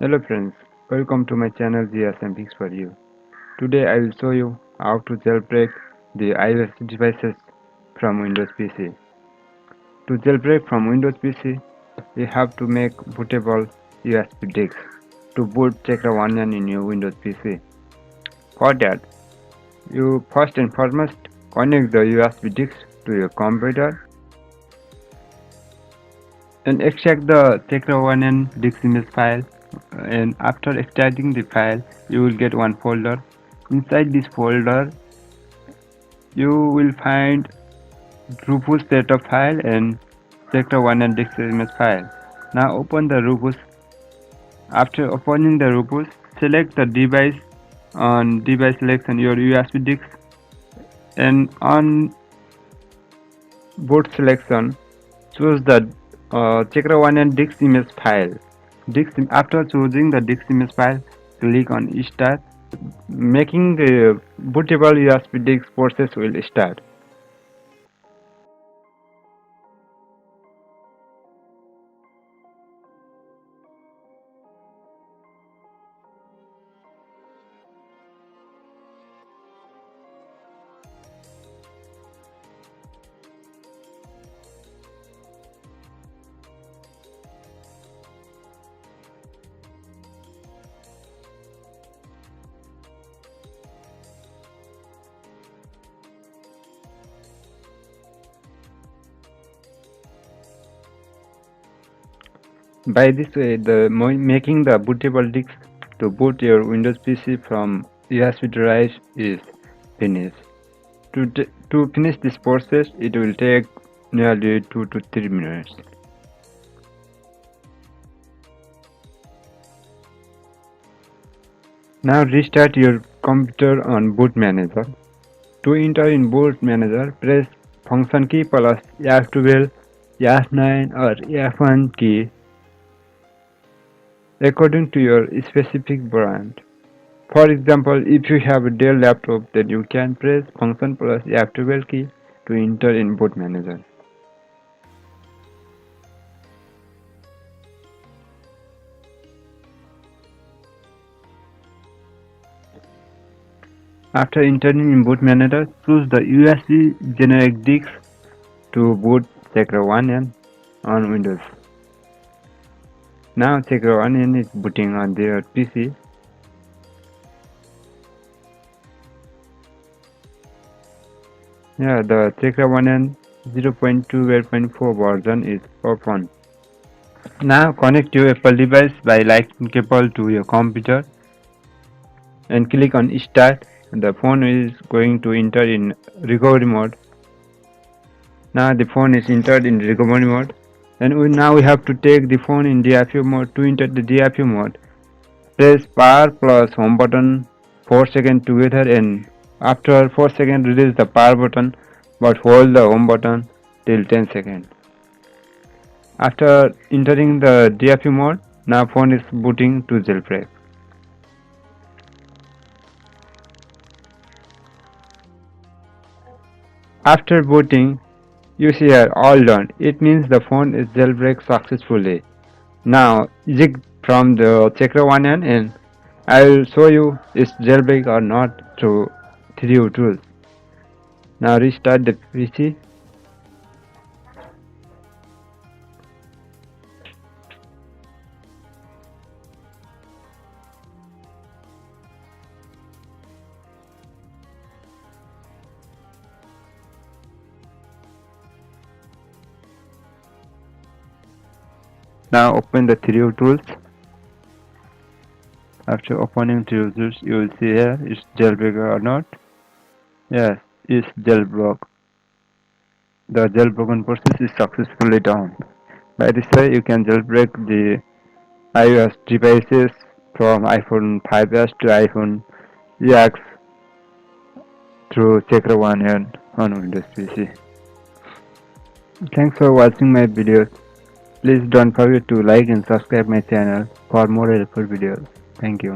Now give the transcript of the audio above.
Hello friends, welcome to my channel GSM Fix for you. Today I will show you how to jailbreak the iOS devices from Windows PC. To jailbreak from Windows PC, you have to make bootable USB disks to boot Checker Onion in your Windows PC. For that, you first and foremost connect the USB disks to your computer and extract the Checker Onion disk image file. And after extracting the file, you will get one folder. Inside this folder, you will find Rufus data file and sector 1 and disk image file. Now open the Rufus. After opening the Rufus, select the device. On device selection your USB disk, and on boot selection choose the checker 1 and disk image file. After choosing the disk image file, click on Start. Making the bootable USB disk process will start. By this way, making the bootable disk to boot your Windows PC from USB drive is finished. To finish this process, it will take nearly 2 to 3 minutes. Now restart your computer on Boot Manager. To enter in Boot Manager, press function key plus F12, F9 or F1 key according to your specific brand. For example, if you have a Dell laptop, then you can press function plus F12 key to enter in Boot Manager. After entering in Boot Manager, choose the USB generic disk to boot Checker Onion on Windows. Now Checker Onion is booting on their PC. Yeah, the Checker Onion 0.2.4 version is open. Now connect your Apple device by lightning cable to your computer and click on Start. The phone is going to enter in recovery mode. Now the phone is entered in recovery mode, and now we have to take the phone in DFU mode. To enter the DFU mode, press power plus home button 4 seconds together, and after 4 seconds release the power button but hold the home button till 10 seconds. After entering the DFU mode, now phone is booting to jailbreak. After booting, you see here all done. It means the phone is jailbreak successfully. Now exit from the Checker Onion and I will show you is jailbreak or not through 3U tools. Now restart the PC. Now open the 3U tools. After opening 3U tools, you will see here is jailbreak or not. Yes, it's jailbroke. The jailbroken process is successfully done. By this way, you can jailbreak the iOS devices from iPhone 5s to iPhone X through Checker Onion on Windows PC. Thanks for watching my videos. Please don't forget to like and subscribe my channel for more helpful videos. Thank you.